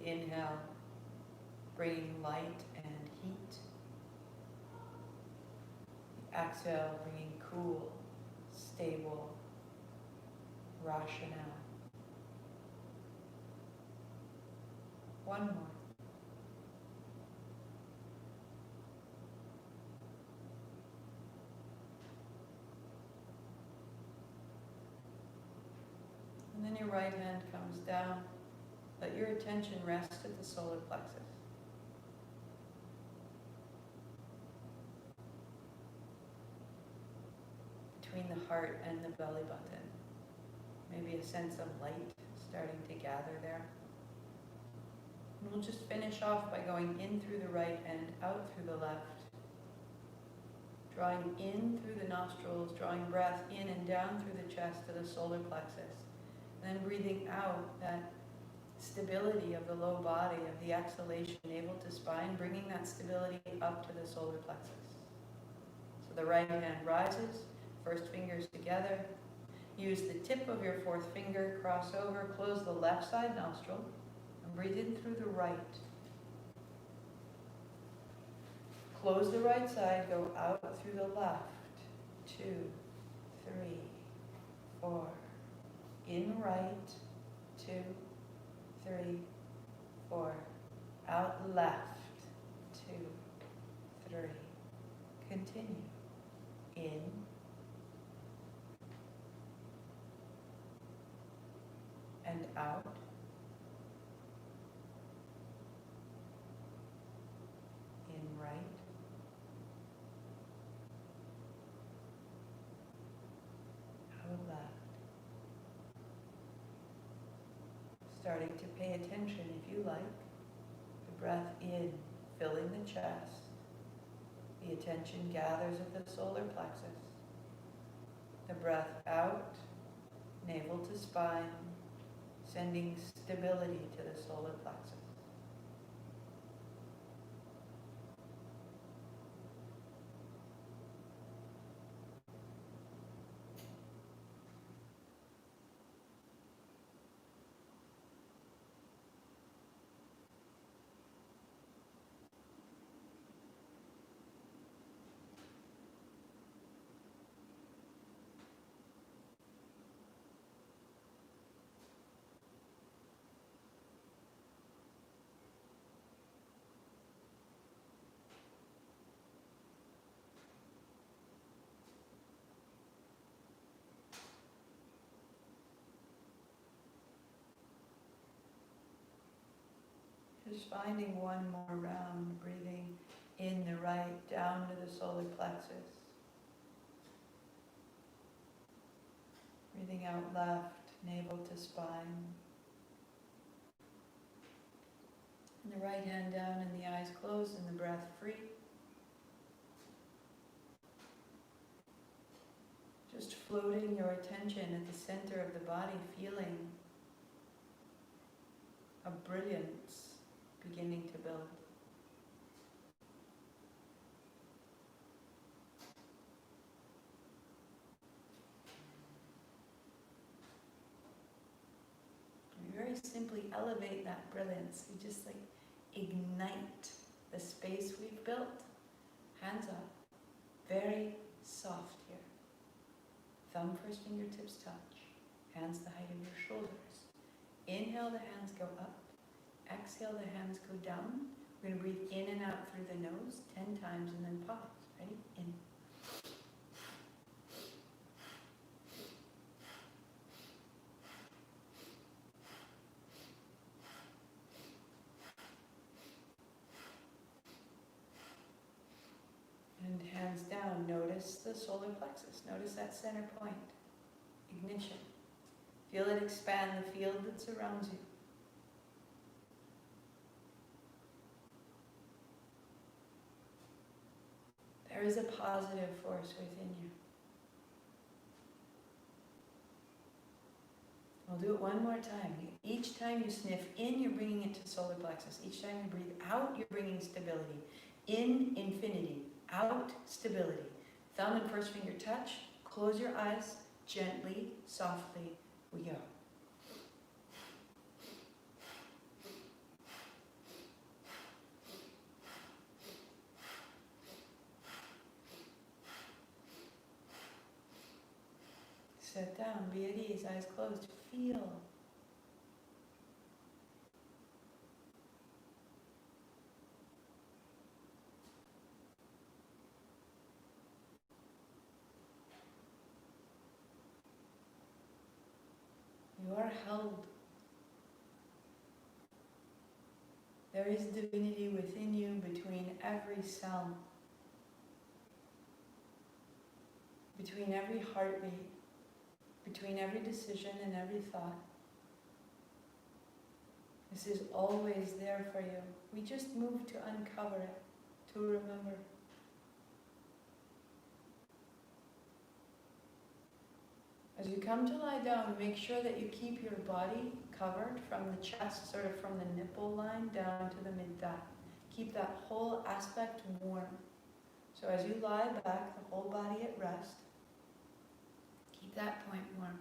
The inhale, bringing light and heat. The exhale, bringing cool, stable, rationale. One more. And then your right hand comes down. Let your attention rest at the solar plexus. Between the heart and the belly button. Maybe a sense of light starting to gather there. And we'll just finish off by going in through the right and out through the left. Drawing in through the nostrils, drawing breath in and down through the chest to the solar plexus. And then breathing out that stability of the low body, of the exhalation, navel to spine, bringing that stability up to the solar plexus. So the right hand rises, first fingers together. Use the tip of your fourth finger, cross over, close the left side nostril, and breathe in through the right. Close the right side, go out through the left. 2, 3, 4. In right. 2, 3, 4. Out left. 2, 3. Continue. In. And out. In right. Out left. Starting to pay attention, if you like, the breath in, filling the chest. The attention gathers at the solar plexus. The breath out, navel to spine, sending stability to the solar plexus. Just finding one more round, breathing in the right, down to the solar plexus. Breathing out left, navel to spine. And the right hand down and the eyes closed and the breath free. Just floating your attention at the center of the body, feeling a brilliance beginning to build. You very simply elevate that brilliance. You just like ignite the space we've built. Hands up. Very soft here. Thumb first fingertips touch. Hands the height of your shoulders. Inhale, the hands go up. Exhale, the hands go down. We're going to breathe in and out through the nose 10 times and then pause. Ready? In. And hands down. Notice the solar plexus. Notice that center point. Ignition. Feel it expand the field that surrounds you. There is a positive force within you. We'll do it one more time. Each time you sniff in, you're bringing it to solar plexus. Each time you breathe out, you're bringing stability. In, infinity. Out, stability. Thumb and first finger touch. Close your eyes. Gently, softly, we go. Sit down, be at ease, eyes closed, feel. You are held. There is divinity within you between every cell, between every heartbeat, between every decision and every thought. This is always there for you. We just move to uncover it, to remember. As you come to lie down, make sure that you keep your body covered from the chest, sort of from the nipple line down to the mid-thigh. Keep that whole aspect warm. So as you lie back, the whole body at rest, keep that point warm.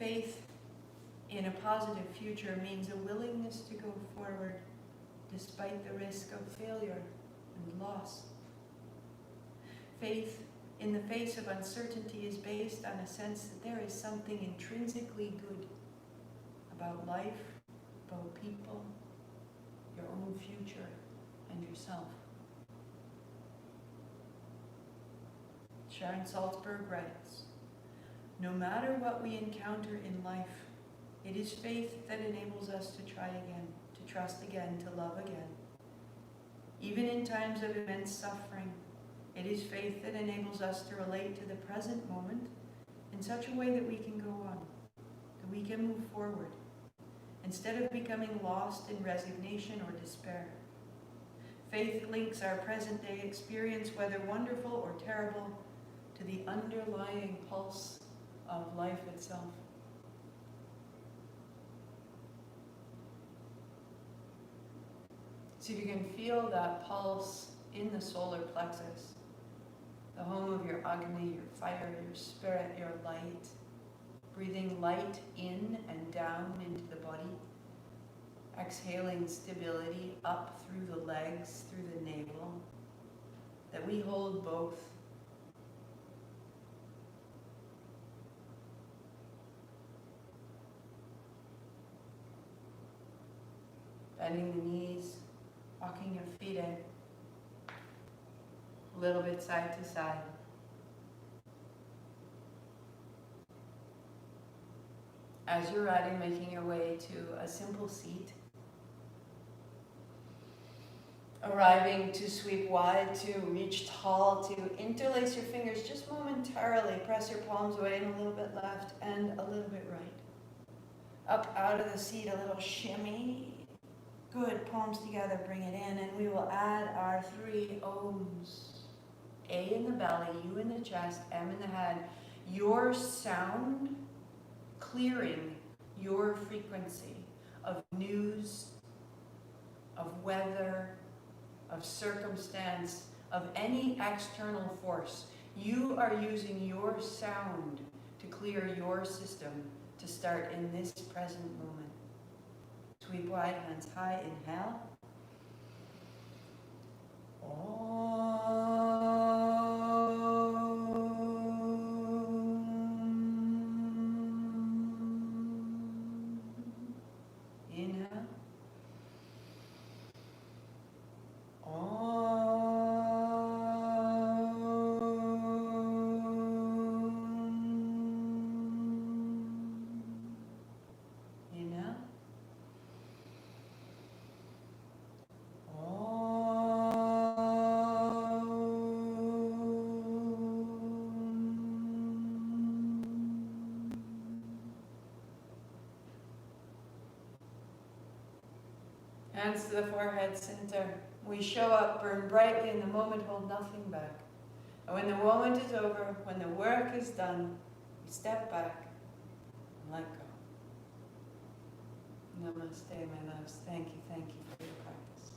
Faith in a positive future means a willingness to go forward despite the risk of failure and loss. Faith in the face of uncertainty is based on a sense that there is something intrinsically good about life, about people, your own future, and yourself. Sharon Salzberg writes, "No matter what we encounter in life, it is faith that enables us to try again, to trust again, to love again. Even in times of immense suffering, it is faith that enables us to relate to the present moment in such a way that we can go on, that we can move forward, instead of becoming lost in resignation or despair. Faith links our present-day experience, whether wonderful or terrible, to the underlying pulse of life itself." So if you can feel that pulse in the solar plexus, the home of your Agni, your fire, your spirit, your light, breathing light in and down into the body, exhaling stability up through the legs, through the navel, that we hold both. Bending the knees, walking your feet in, a little bit side to side. As you're ready, making your way to a simple seat. Arriving to sweep wide, to reach tall, to interlace your fingers just momentarily. Press your palms away and a little bit left and a little bit right. Up out of the seat, a little shimmy. Good, palms together, bring it in, and we will add our 3 Oms. A in the belly, U in the chest, M in the head. Your sound clearing your frequency of news, of weather, of circumstance, of any external force. You are using your sound to clear your system to start in this present moment. Sweep wide, hands high, inhale. Inhale. Inhale. Hands to the forehead center. We show up, burn brightly in the moment, hold nothing back. And when the moment is over, when the work is done, we step back and let go. Namaste, my loves. Thank you for your practice.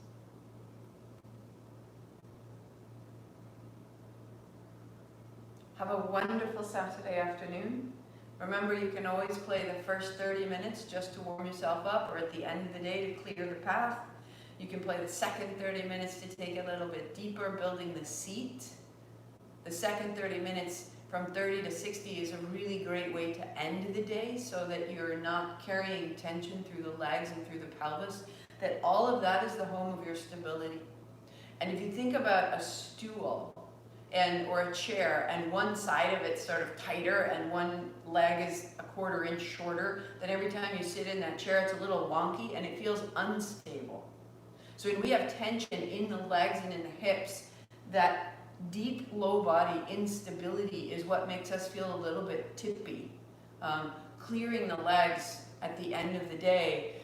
Have a wonderful Saturday afternoon. Remember, you can always play the first 30 minutes just to warm yourself up, or at the end of the day to clear the path. You can play the second 30 minutes to take it a little bit deeper, building the seat. The second 30 minutes from 30 to 60 is a really great way to end the day, so that you're not carrying tension through the legs and through the pelvis, that all of that is the home of your stability. And if you think about a stool, or a chair, and one side of it's sort of tighter and one leg is a 1/4 inch shorter, then every time you sit in that chair it's a little wonky and it feels unstable. So when we have tension in the legs and in the hips, that deep low body instability is what makes us feel a little bit tippy. Clearing the legs at the end of the day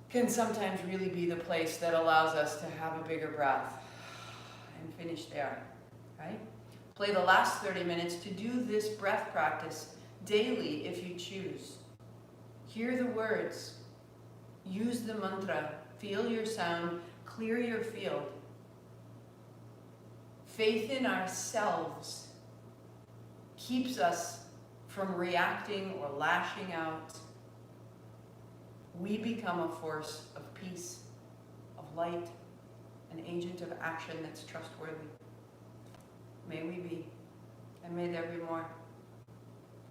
can sometimes really be the place that allows us to have a bigger breath and finish there. Right? Play the last 30 minutes to do this breath practice daily if you choose. Hear the words, use the mantra, feel your sound, clear your field. Faith in ourselves keeps us from reacting or lashing out, we become a force of peace, of light, an agent of action that's trustworthy. May we be, and may there be more.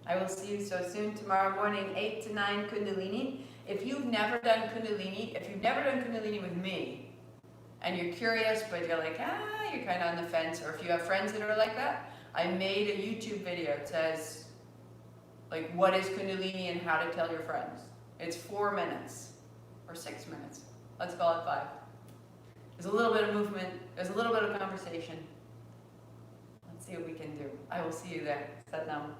I will see you so soon tomorrow morning, 8 to 9 Kundalini. If you've never done Kundalini, with me, and you're curious, but you're like, you're kind of on the fence, or if you have friends that are like that, I made a YouTube video. It says, like, what is Kundalini and how to tell your friends. It's 4 minutes, or 6 minutes. Let's call it 5. There's a little bit of movement, there's a little bit of conversation. Let's see what we can do. I will see you there. Sat Nam.